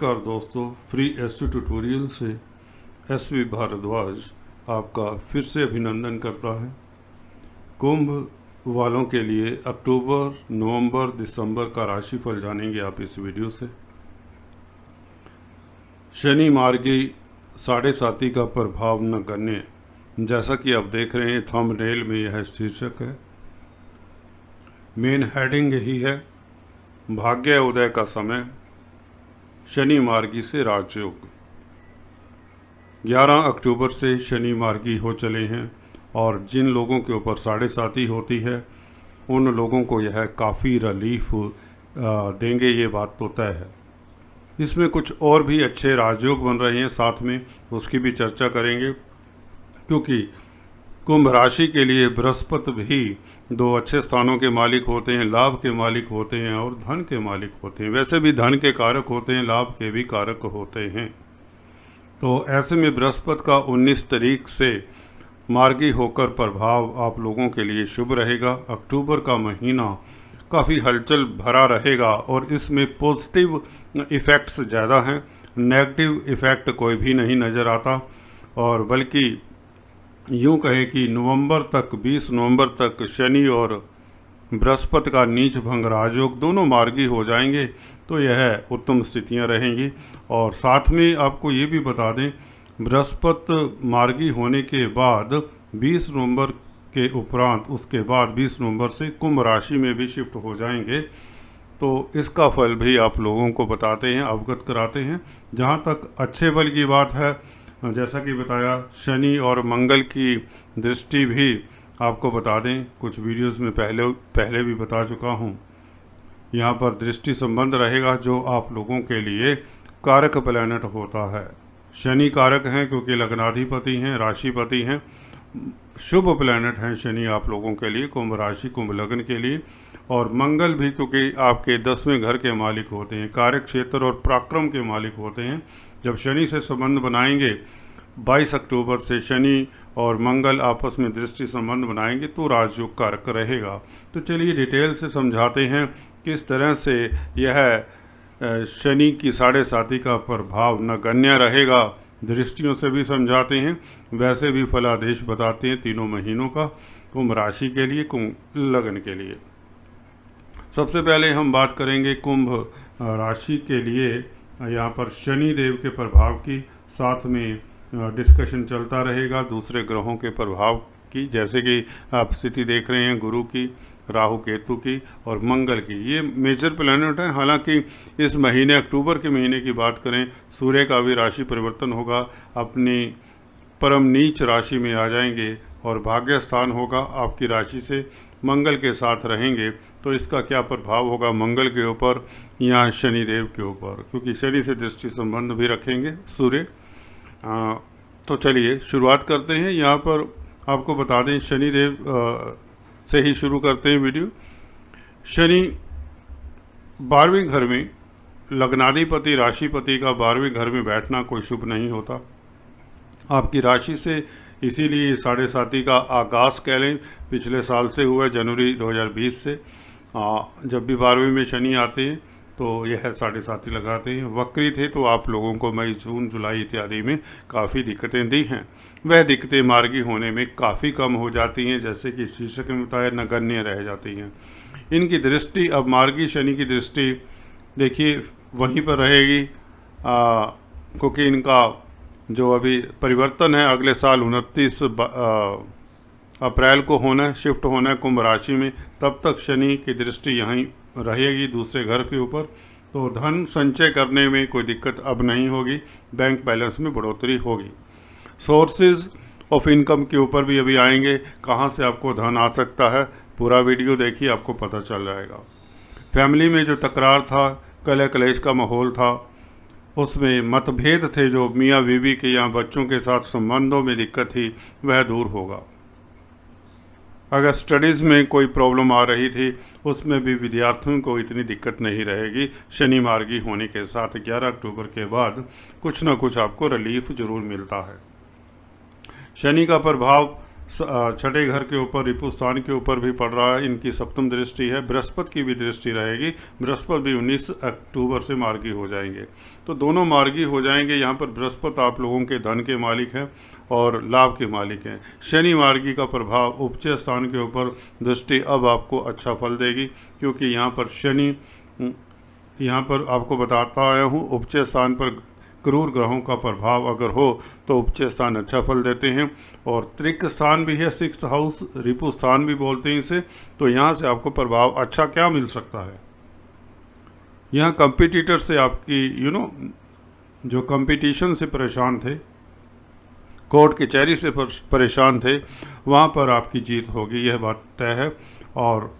नमस्कार दोस्तों, free astro tutorial से एसवी भारद्वाज आपका फिर से अभिनंदन करता है। कुंभ वालों के लिए अक्टूबर, नवंबर, दिसंबर का राशिफल जानेंगे आप इस वीडियो से। शनि मार्गी 7.5 का प्रभाव नगण्य, जैसा कि आप देख रहे हैं थंबनेल में यह शीर्षक है। मेन हेडिंग यही है, भाग्य उदय का समय, शनि मार्गी से राजयोग। 11 अक्टूबर से शनि मार्गी हो चले हैं और जिन लोगों के ऊपर 7.5 होती है उन लोगों को यह काफ़ी रिलीफ देंगे, ये बात तो तय है। इसमें कुछ और भी अच्छे राजयोग बन रहे हैं, साथ में उसकी भी चर्चा करेंगे, क्योंकि कुंभ राशि के लिए बृहस्पति भी 2 अच्छे स्थानों के मालिक होते हैं, लाभ के मालिक होते हैं और धन के मालिक होते हैं। वैसे भी धन के कारक होते हैं, लाभ के भी कारक होते हैं। तो ऐसे में बृहस्पति का 19 तारीख से मार्गी होकर प्रभाव आप लोगों के लिए शुभ रहेगा। अक्टूबर का महीना काफ़ी हलचल भरा रहेगा और इसमें पॉजिटिव इफ़ेक्ट्स ज़्यादा हैं, नेगेटिव इफ़ेक्ट कोई भी नहीं नज़र आता। और बल्कि यूँ कहे कि नवंबर तक, 20 नवंबर तक शनि और बृहस्पति का नीच भंग राजयोग दोनों मार्गी हो जाएंगे, तो यह उत्तम स्थितियां रहेंगी। और साथ में आपको ये भी बता दें, बृहस्पति मार्गी होने के बाद 20 नवंबर के उपरांत, उसके बाद 20 नवंबर से कुंभ राशि में भी शिफ्ट हो जाएंगे। तो इसका फल भी आप लोगों को बताते हैं, अवगत कराते हैं। जहाँ तक अच्छे फल की बात है, जैसा कि बताया, शनि और मंगल की दृष्टि भी आपको बता दें, कुछ वीडियोस में पहले भी बता चुका हूँ। यहाँ पर दृष्टि संबंध रहेगा जो आप लोगों के लिए कारक प्लैनेट होता है। शनि कारक हैं क्योंकि लग्नाधिपति हैं, राशिपति हैं, शुभ प्लैनेट हैं शनि आप लोगों के लिए, कुंभ राशि, कुंभ लग्न के लिए। और मंगल भी क्योंकि आपके 10वें घर के मालिक होते हैं, कार्य क्षेत्र और पराक्रम के मालिक होते हैं। जब शनि से संबंध बनाएंगे 22 अक्टूबर से शनि और मंगल आपस में दृष्टि संबंध बनाएंगे तो राजयोग कारक रहेगा। तो चलिए डिटेल से समझाते हैं किस तरह से यह शनि की 7.5 का प्रभाव नगण्य रहेगा। दृष्टियों से भी समझाते हैं, वैसे भी फलादेश बताते हैं तीनों महीनों का, कुंभ राशि के लिए, कुंभ लग्न के लिए। सबसे पहले हम बात करेंगे कुंभ राशि के लिए। यहाँ पर शनि देव के प्रभाव की, साथ में डिस्कशन चलता रहेगा दूसरे ग्रहों के प्रभाव की, जैसे कि आप स्थिति देख रहे हैं गुरु की, राहु केतु की और मंगल की। ये मेजर प्लैनेट है। हालांकि इस महीने, अक्टूबर के महीने की बात करें, सूर्य का भी राशि परिवर्तन होगा, अपनी परम नीच राशि में आ जाएंगे और भाग्य स्थान होगा आपकी राशि से मंगल के साथ रहेंगे। तो इसका क्या प्रभाव होगा मंगल के ऊपर या शनि देव के ऊपर, क्योंकि शनि से दृष्टि संबंध भी रखेंगे सूर्य। तो चलिए शुरुआत करते हैं। यहाँ पर आपको बता दें, शनि देव से ही शुरू करते हैं वीडियो। शनि 12वें घर में, लग्नाधिपति राशिपति का 12वें घर में बैठना कोई शुभ नहीं होता आपकी राशि से। इसीलिए 7.5 का आगाज़ कह लें, पिछले साल से हुआ, जनवरी 2020 से। जब भी 12वें में शनि आते हैं तो यह 7.5 लगाते हैं। वक्री थे तो आप लोगों को मई, जून, जुलाई इत्यादि में काफ़ी दिक्कतें दी हैं। वह दिक्कतें मार्गी होने में काफ़ी कम हो जाती हैं, जैसे कि शीर्षक में बताया, नगण्य रह जाती हैं। इनकी दृष्टि, अब मार्गी शनि की दृष्टि देखिए वहीं पर रहेगी, क्योंकि इनका जो अभी परिवर्तन है अगले साल 29 अप्रैल को होना है, शिफ्ट होना है कुंभ राशि में। तब तक शनि की दृष्टि यहीं रहेगी दूसरे घर के ऊपर। तो धन संचय करने में कोई दिक्कत अब नहीं होगी, बैंक बैलेंस में बढ़ोतरी होगी। सोर्सेज ऑफ इनकम के ऊपर भी अभी आएंगे, कहाँ से आपको धन आ सकता है, पूरा वीडियो देखिए, आपको पता चल जाएगा। फैमिली में जो तकरार था, कलह कलेश का माहौल था, उसमें मतभेद थे जो मियाँ बीवी के या बच्चों के साथ संबंधों में दिक्कत थी, वह दूर होगा। अगर स्टडीज़ में कोई प्रॉब्लम आ रही थी, उसमें भी विद्यार्थियों को इतनी दिक्कत नहीं रहेगी। शनि मार्गी होने के साथ 11 अक्टूबर के बाद कुछ ना कुछ आपको रिलीफ जरूर मिलता है। शनि का प्रभाव छठे घर के ऊपर रिपुस्थान के ऊपर भी पड़ रहा है, इनकी सप्तम दृष्टि है। बृहस्पति की भी दृष्टि रहेगी, बृहस्पति भी 19 अक्टूबर से मार्गी हो जाएंगे। तो दोनों मार्गी हो जाएंगे। यहाँ पर बृहस्पति आप लोगों के धन के मालिक हैं और लाभ के मालिक हैं। शनि मार्गी का प्रभाव उपचय स्थान के ऊपर दृष्टि अब आपको अच्छा फल देगी, क्योंकि यहाँ पर शनि, यहाँ पर आपको बताता आया हूँ, उपचय स्थान पर क्रूर ग्रहों का प्रभाव अगर हो तो उपचय स्थान अच्छा फल देते हैं। और त्रिक स्थान भी है, 6th हाउस, रिपु स्थान भी बोलते हैं इसे। तो यहाँ से आपको प्रभाव अच्छा क्या मिल सकता है, यहाँ कंपिटिटर से आपकी जो कंपटीशन से परेशान थे, कोर्ट कचहरी से परेशान थे, वहाँ पर आपकी जीत होगी, यह बात तय है। और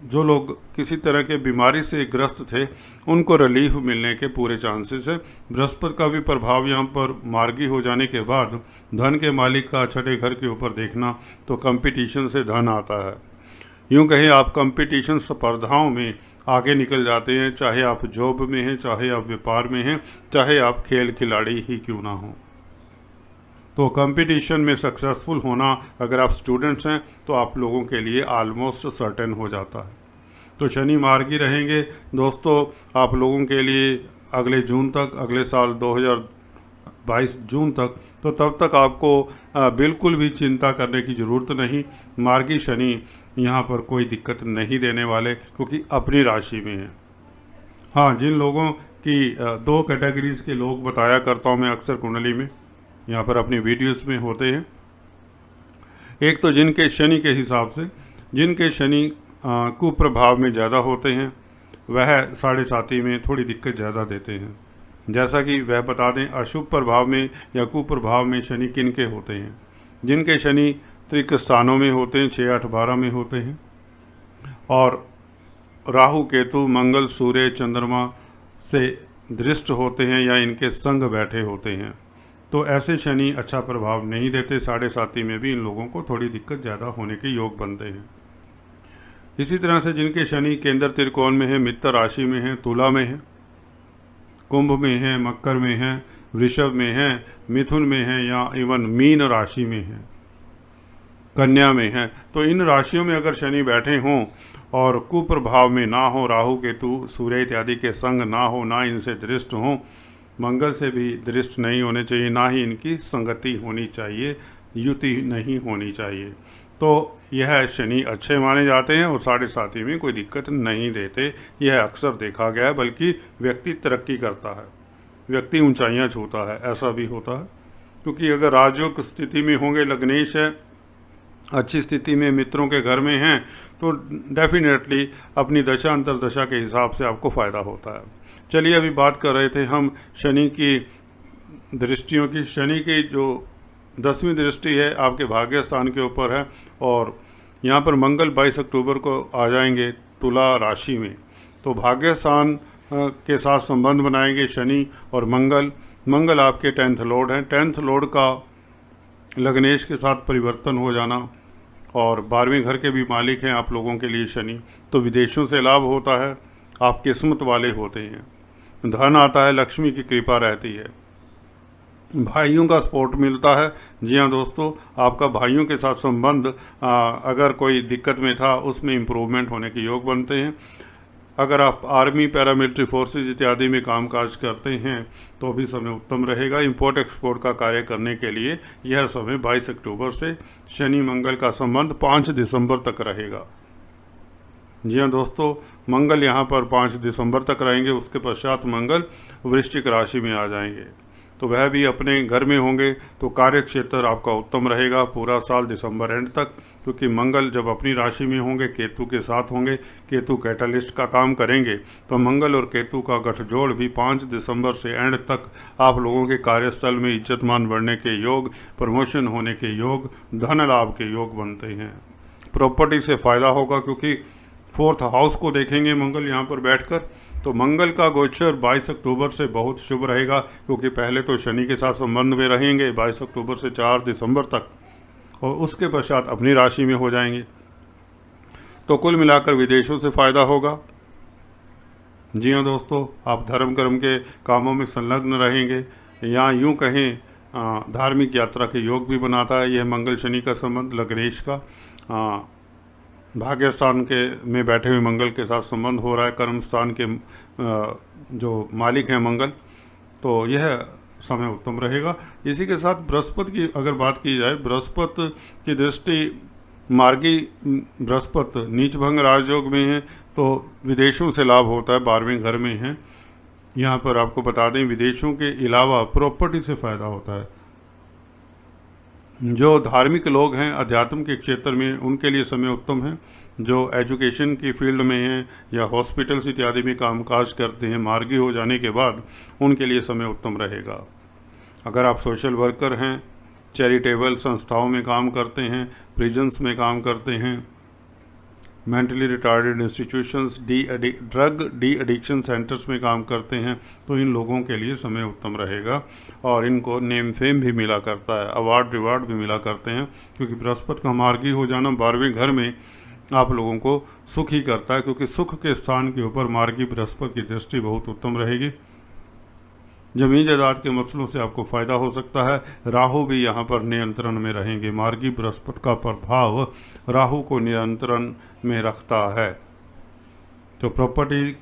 जो लोग किसी तरह के बीमारी से ग्रस्त थे उनको रिलीफ मिलने के पूरे चांसेस है। बृहस्पति का भी प्रभाव यहाँ पर मार्गी हो जाने के बाद धन के मालिक का छठे घर के ऊपर देखना, तो कंपटीशन से धन आता है। यूँ कहें आप कंपटीशन स्पर्धाओं में आगे निकल जाते हैं, चाहे आप जॉब में हैं, चाहे आप व्यापार में हैं, चाहे आप खेल खिलाड़ी ही क्यों ना हो। तो कंपटीशन में सक्सेसफुल होना अगर आप स्टूडेंट्स हैं तो आप लोगों के लिए आलमोस्ट सर्टेन हो जाता है। तो शनि मार्गी रहेंगे दोस्तों आप लोगों के लिए अगले जून तक, अगले साल 2022 जून तक। तो तब तक आपको बिल्कुल भी चिंता करने की ज़रूरत नहीं। मार्गी शनि यहाँ पर कोई दिक्कत नहीं देने वाले, क्योंकि अपनी राशि में है। हाँ, जिन लोगों की 2 कैटेगरीज़ के लोग बताया करता हूँ मैं अक्सर कुंडली में, यहाँ पर अपनी वीडियोस में होते हैं। एक तो जिनके शनि के हिसाब से, जिनके शनि कुप्रभाव में ज़्यादा होते हैं, वह साढ़े साथी में थोड़ी दिक्कत ज़्यादा देते हैं। जैसा कि वह बता दें अशुभ प्रभाव में या कुप्रभाव में शनि किन के होते हैं। जिनके शनि त्रिक स्थानों में होते हैं, 6, 8, 12 में होते हैं, और राहु, केतु, मंगल, सूर्य, चंद्रमा से दृष्ट होते हैं या इनके संग बैठे होते हैं, तो ऐसे शनि अच्छा प्रभाव नहीं देते। साढ़े साथी में भी इन लोगों को थोड़ी दिक्कत ज़्यादा होने के योग बनते हैं। इसी तरह से जिनके शनि केंद्र त्रिकोण में है, मित्र राशि में है, तुला में है, कुंभ में है, मकर में है, वृषभ में है, मिथुन में है, या इवन मीन राशि में है, कन्या में है, तो इन राशियों में अगर शनि बैठे हों और कुप्रभाव में ना हो, राहु, केतु, सूर्य इत्यादि के संग ना हो, ना इनसे दृष्ट हों, मंगल से भी दृष्ट नहीं होने चाहिए, ना ही इनकी संगति होनी चाहिए, युति नहीं होनी चाहिए, तो यह शनि अच्छे माने जाते हैं और साढ़े साथी में कोई दिक्कत नहीं देते। यह अक्सर देखा गया है, बल्कि व्यक्ति तरक्की करता है, व्यक्ति ऊंचाइयां छूता है, ऐसा भी होता है। क्योंकि अगर राजयोग स्थिति में होंगे, लग्नेश है, अच्छी स्थिति में मित्रों के घर में हैं, तो डेफिनेटली अपनी दशा अंतरदशा के हिसाब से आपको फ़ायदा होता है। चलिए, अभी बात कर रहे थे हम शनि की दृष्टियों की। शनि की जो 10वीं दृष्टि है आपके भाग्य स्थान के ऊपर है, और यहाँ पर मंगल 22 अक्टूबर को आ जाएंगे तुला राशि में, तो भाग्य स्थान के साथ संबंध बनाएंगे शनि और मंगल। मंगल आपके 10th लॉर्ड हैं, 10th लॉर्ड का लग्नेश के साथ परिवर्तन हो जाना, और 12वें घर के भी मालिक हैं आप लोगों के लिए शनि, तो विदेशों से लाभ होता है, आप किस्मत वाले होते हैं, धन आता है, लक्ष्मी की कृपा रहती है, भाइयों का सपोर्ट मिलता है। जी हाँ दोस्तों, आपका भाइयों के साथ संबंध अगर कोई दिक्कत में था उसमें इम्प्रूवमेंट होने के योग बनते हैं। अगर आप आर्मी, पैरामिलिट्री फोर्सेज इत्यादि में कामकाज करते हैं तो भी समय उत्तम रहेगा। इंपोर्ट एक्सपोर्ट का कार्य करने के लिए यह समय 22 अक्टूबर से शनि मंगल का संबंध 5 दिसंबर तक रहेगा। जी हाँ दोस्तों, मंगल यहाँ पर 5 दिसंबर तक रहेंगे, उसके पश्चात मंगल वृश्चिक राशि में आ जाएंगे, तो वह भी अपने घर में होंगे, तो कार्य क्षेत्र आपका उत्तम रहेगा पूरा साल दिसंबर एंड तक। क्योंकि मंगल जब अपनी राशि में होंगे, केतु के साथ होंगे, केतु कैटलिस्ट का काम करेंगे, तो मंगल और केतु का गठजोड़ भी 5 दिसंबर से एंड तक आप लोगों के कार्यस्थल में इज्जतमान बढ़ने के योग, प्रमोशन होने के योग, धन लाभ के योग बनते हैं। प्रॉपर्टी से फ़ायदा होगा, क्योंकि 4th हाउस को देखेंगे मंगल यहाँ पर बैठकर, तो मंगल का गोचर 22 अक्टूबर से बहुत शुभ रहेगा, क्योंकि पहले तो शनि के साथ संबंध में रहेंगे 22 अक्टूबर से 4 दिसंबर तक, और उसके पश्चात अपनी राशि में हो जाएंगे, तो कुल मिलाकर विदेशों से फ़ायदा होगा। जी हाँ दोस्तों, आप धर्म कर्म के कामों में संलग्न रहेंगे, या यूँ कहें धार्मिक यात्रा के योग भी बनाता है। यह मंगल शनि का संबंध लग्नेश का भाग्य स्थान के में बैठे हुए मंगल के साथ संबंध हो रहा है, कर्म स्थान के जो मालिक हैं मंगल, तो यह समय उत्तम रहेगा। इसी के साथ बृहस्पति की अगर बात की जाए, बृहस्पति की दृष्टि मार्गी बृहस्पति नीच भंग राजयोग में है, तो विदेशों से लाभ होता है, 12वें घर में है। यहाँ पर आपको बता दें विदेशों के अलावा प्रॉपर्टी से फ़ायदा होता है। जो धार्मिक लोग हैं अध्यात्म के क्षेत्र में, उनके लिए समय उत्तम है। जो एजुकेशन की फील्ड में हैं या हॉस्पिटल्स इत्यादि में कामकाज करते हैं, मार्गी हो जाने के बाद उनके लिए समय उत्तम रहेगा। अगर आप सोशल वर्कर हैं, चैरिटेबल संस्थाओं में काम करते हैं, प्रिजन्स में काम करते हैं, mentally retarded institutions, drug de addiction centres में काम करते हैं, तो इन लोगों के लिए समय उत्तम रहेगा। और इनको नेम फेम भी मिला करता है, अवार्ड रिवार्ड भी मिला करते हैं, क्योंकि बृहस्पति का मार्गी हो जाना 12वें घर में आप लोगों को सुख ही करता है, क्योंकि सुख के स्थान के ऊपर मार्गी बृहस्पति की दृष्टि बहुत उत्तम रहेगी। जमीन जायदाद के मसलों से आपको फ़ायदा हो सकता है। राहु भी यहाँ पर नियंत्रण में रहेंगे। मार्गी बृहस्पति का प्रभाव राहु को नियंत्रण में रखता है, तो प्रॉपर्टी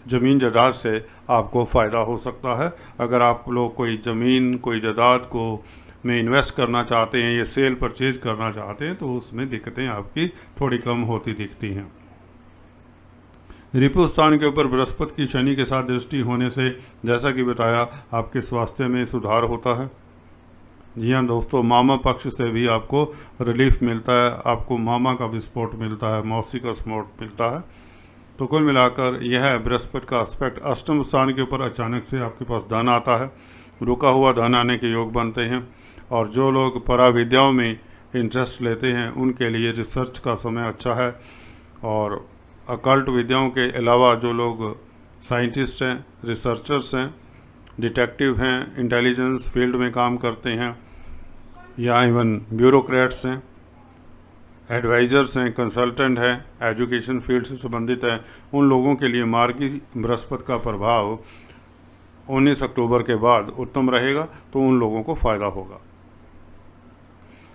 ज़मीन जायदाद से आपको फ़ायदा हो सकता है। अगर आप लोग कोई ज़मीन कोई जायदाद को में इन्वेस्ट करना चाहते हैं या सेल परचेज करना चाहते हैं, तो उसमें दिक्कतें आपकी थोड़ी कम होती दिखती हैं। रिपु स्थान के ऊपर बृहस्पति की शनि के साथ दृष्टि होने से, जैसा कि बताया, आपके स्वास्थ्य में सुधार होता है। जी हाँ दोस्तों, मामा पक्ष से भी आपको रिलीफ मिलता है, आपको मामा का भी सपोर्ट मिलता है, मौसी का सपोर्ट मिलता है। तो कुल मिलाकर यह बृहस्पति का एस्पेक्ट अष्टम स्थान के ऊपर अचानक से आपके पास धन आता है, रुका हुआ धन आने के योग बनते हैं। और जो लोग पराविद्याओं में इंटरेस्ट लेते हैं उनके लिए रिसर्च का समय अच्छा है। और अकल्ट विद्याओं के अलावा जो लोग साइंटिस्ट हैं, रिसर्चर्स हैं, डिटेक्टिव हैं, इंटेलिजेंस फील्ड में काम करते हैं, या इवन ब्यूरोक्रेट्स हैं, एडवाइज़र्स हैं, कंसल्टेंट हैं, एजुकेशन फील्ड से संबंधित हैं, उन लोगों के लिए मार्गी बृहस्पति का प्रभाव 19 अक्टूबर के बाद उत्तम रहेगा, तो उन लोगों को फ़ायदा होगा।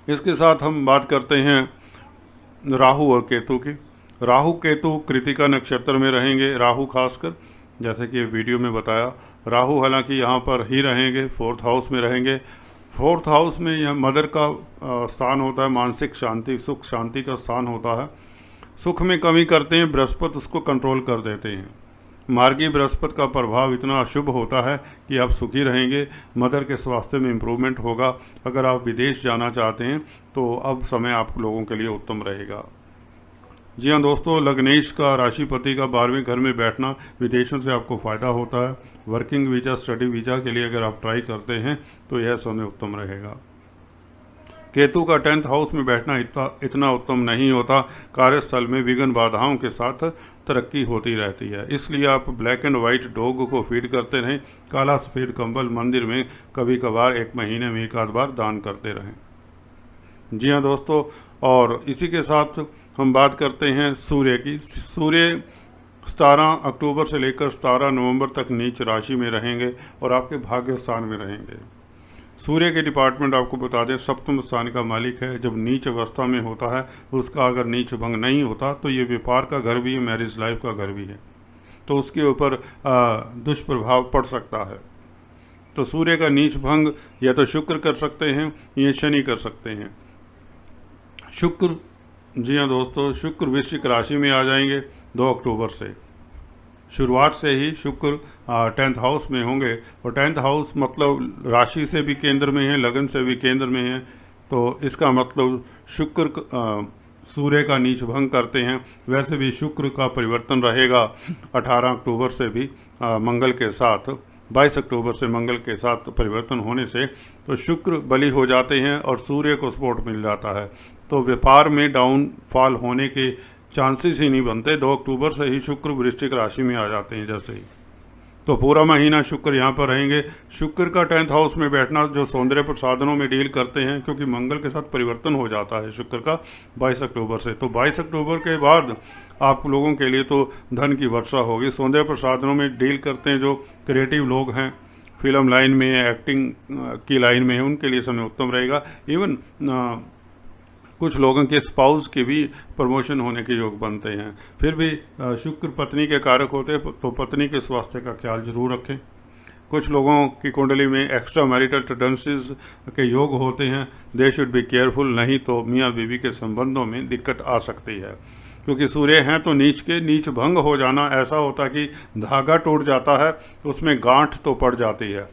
इसके साथ हम बात करते हैं राहु और केतु की। राहु केतु कृतिका नक्षत्र में रहेंगे। राहु खासकर, जैसे कि वीडियो में बताया, राहु हालांकि यहाँ पर ही रहेंगे, 4th हाउस में रहेंगे। 4th हाउस में यह मदर का स्थान होता है, मानसिक शांति, सुख शांति का स्थान होता है। सुख में कमी करते हैं बृहस्पति, उसको कंट्रोल कर देते हैं। मार्गी बृहस्पति का प्रभाव इतना अशुभ होता है कि आप सुखी रहेंगे, मदर के स्वास्थ्य में इम्प्रूवमेंट होगा। अगर आप विदेश जाना चाहते हैं तो अब समय आप लोगों के लिए उत्तम रहेगा। जी हाँ दोस्तों, लग्नेश का राशिपति का 12वें घर में बैठना, विदेशों से आपको फ़ायदा होता है। वर्किंग वीज़ा, स्टडी वीज़ा के लिए अगर आप ट्राई करते हैं तो यह समय उत्तम रहेगा। केतु का 10th हाउस में बैठना इतना उत्तम नहीं होता। कार्यस्थल में विघ्न बाधाओं के साथ तरक्की होती रहती है, इसलिए आप ब्लैक एंड वाइट डॉग को फीड करते रहें। काला सफ़ेद कंबल मंदिर में कभी कभार 1 महीने में 1 आध बार दान करते रहें। जी हाँ दोस्तों, और इसी के साथ हम बात करते हैं सूर्य की। सूर्य 17 अक्टूबर से लेकर 17 नवंबर तक नीच राशि में रहेंगे और आपके भाग्य स्थान में रहेंगे। सूर्य के डिपार्टमेंट आपको बता दें सप्तम स्थान का मालिक है। जब नीच अवस्था में होता है, उसका अगर नीच भंग नहीं होता तो ये व्यापार का घर भी है, मैरिज लाइफ का घर भी है, तो उसके ऊपर दुष्प्रभाव पड़ सकता है। तो सूर्य का नीच भंग या तो शुक्र कर सकते हैं या शनि कर सकते हैं। शुक्र, जी हाँ दोस्तों, शुक्र वृश्चिक राशि में आ जाएंगे 2 अक्टूबर से। शुरुआत से ही शुक्र 10th हाउस में होंगे, और 10th हाउस मतलब राशि से भी केंद्र में है, लगन से भी केंद्र में है, तो इसका मतलब शुक्र सूर्य का नीच भंग करते हैं। वैसे भी शुक्र का परिवर्तन रहेगा 18 अक्टूबर से भी मंगल के साथ, 22 अक्टूबर से मंगल के साथ परिवर्तन होने से तो शुक्र बली हो जाते हैं और सूर्य को सपोर्ट मिल जाता है। तो व्यापार में डाउनफॉल होने के चांसेस ही नहीं बनते। 2 अक्टूबर से ही शुक्र वृश्चिक राशि में आ जाते हैं जैसे ही। तो पूरा महीना शुक्र यहाँ पर रहेंगे। शुक्र का 10th हाउस में बैठना जो सौंदर्य प्रसाधनों में डील करते हैं, क्योंकि मंगल के साथ परिवर्तन हो जाता है शुक्र का 22 अक्टूबर से, तो 22 अक्टूबर के बाद आप लोगों के लिए तो धन की वर्षा होगी। सौंदर्य प्रसाधनों में डील करते हैं जो क्रिएटिव लोग हैं, फिल्म लाइन में, एक्टिंग की लाइन में है, उनके लिए समय उत्तम रहेगा। इवन कुछ लोगों के स्पाउस के भी प्रमोशन होने के योग बनते हैं। फिर भी शुक्र पत्नी के कारक होते हैं, तो पत्नी के स्वास्थ्य का ख्याल जरूर रखें। कुछ लोगों की कुंडली में एक्स्ट्रा मैरिटल टेंडेंसीज के योग होते हैं, दे शुड बी केयरफुल, नहीं तो मियाँ बीवी के संबंधों में दिक्कत आ सकती है। क्योंकि सूर्य हैं तो नीच के नीच भंग हो जाना ऐसा होता कि धागा टूट जाता है, उसमें गांठ तो पड़ जाती है,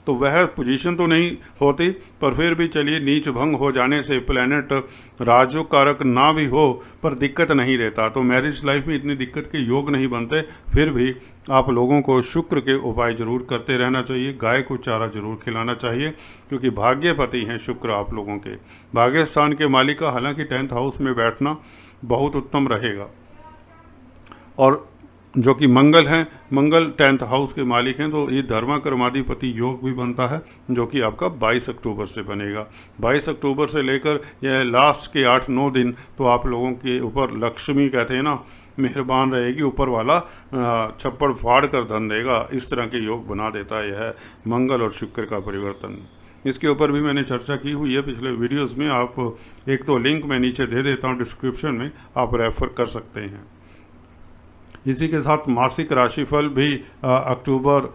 तो वह पोजीशन तो नहीं होती, पर फिर भी चलिए नीच भंग हो जाने से प्लैनेट राजयोग कारक ना भी हो पर दिक्कत नहीं देता, तो मैरिज लाइफ में इतनी दिक्कत के योग नहीं बनते। फिर भी आप लोगों को शुक्र के उपाय जरूर करते रहना चाहिए, गाय को चारा जरूर खिलाना चाहिए, क्योंकि भाग्यपति हैं शुक्र आप लोगों के। भाग्य स्थान के मालिक का हालांकि 10th हाउस में बैठना बहुत उत्तम रहेगा, और जो कि मंगल हैं, मंगल 10th हाउस के मालिक हैं, तो ये धर्मा कर्माधिपति योग भी बनता है, जो कि आपका 22 अक्टूबर से बनेगा। 22 अक्टूबर से लेकर यह लास्ट के 8-9 दिन तो आप लोगों के ऊपर लक्ष्मी कहते हैं ना, मेहरबान रहेगी, ऊपर वाला छप्पड़ फाड़ कर धन देगा, इस तरह के योग बना देता है यह मंगल और शुक्र का परिवर्तन। इसके ऊपर भी मैंने चर्चा की हुई है पिछले वीडियोज़ में, आप 1-2 लिंक मैं नीचे दे देता हूँ डिस्क्रिप्शन में, आप रेफ़र कर सकते हैं। इसी के साथ मासिक राशिफल भी अक्टूबर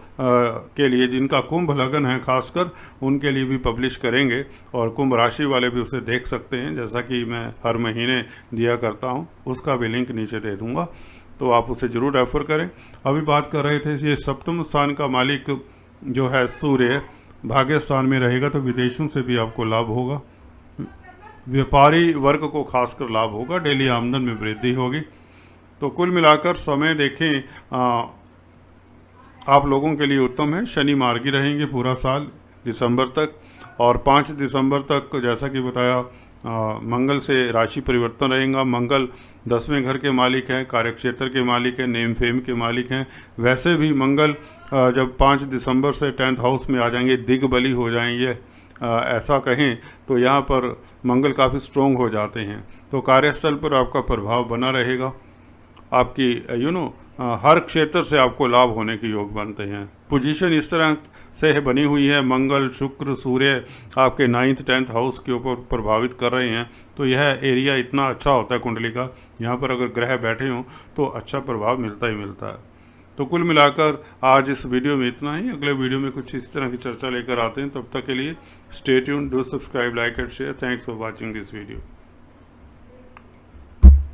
के लिए जिनका कुंभ लगन है खासकर उनके लिए भी पब्लिश करेंगे, और कुंभ राशि वाले भी उसे देख सकते हैं, जैसा कि मैं हर महीने दिया करता हूं, उसका भी लिंक नीचे दे दूंगा, तो आप उसे ज़रूर रेफ़र करें। अभी बात कर रहे थे, ये सप्तम स्थान का मालिक जो है सूर्य भाग्य स्थान में रहेगा, तो विदेशों से भी आपको लाभ होगा, व्यापारी वर्ग को खासकर लाभ होगा, डेली आमदन में वृद्धि होगी। तो कुल मिलाकर समय देखें आप लोगों के लिए उत्तम है। शनि मार्गी रहेंगे पूरा साल दिसंबर तक, और 5 दिसंबर तक जैसा कि बताया मंगल से राशि परिवर्तन रहेगा। मंगल 10वें घर के मालिक हैं, कार्यक्षेत्र के मालिक हैं, नेम फेम के मालिक हैं। वैसे भी मंगल जब 5 दिसंबर से 10th हाउस में आ जाएंगे, दिग्बली हो जाएंगे, ऐसा कहें तो यहाँ पर मंगल काफ़ी स्ट्रोंग हो जाते हैं, तो कार्यस्थल पर आपका प्रभाव बना रहेगा। आपकी हर क्षेत्र से आपको लाभ होने के योग बनते हैं। पोजीशन इस तरह से बनी हुई है, मंगल शुक्र सूर्य आपके 9th 10th हाउस के ऊपर प्रभावित कर रहे हैं, तो यह एरिया इतना अच्छा होता है कुंडली का, यहाँ पर अगर ग्रह बैठे हों तो अच्छा प्रभाव मिलता ही मिलता है। तो कुल मिलाकर आज इस वीडियो में इतना ही। अगले वीडियो में कुछ इस तरह की चर्चा लेकर आते हैं, तब तक के लिए stay tuned, do subscribe, like and share. Thanks for watching this video.